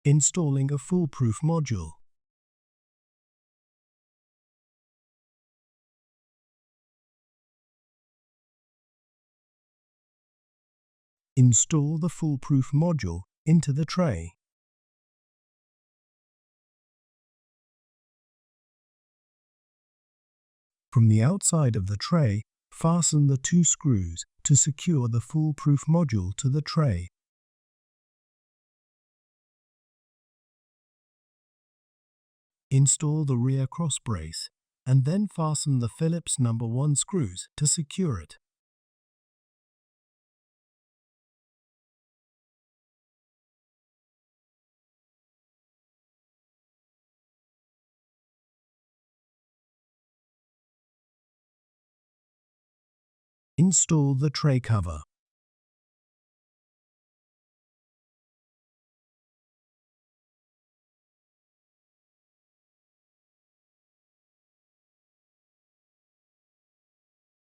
Installing a foolproof module. Install the foolproof module into the tray. From the outside of the tray, fasten the 2 screws to secure the foolproof module to the tray. Install the rear cross brace and then fasten the Phillips No. 1 screws to secure it. Install the tray cover.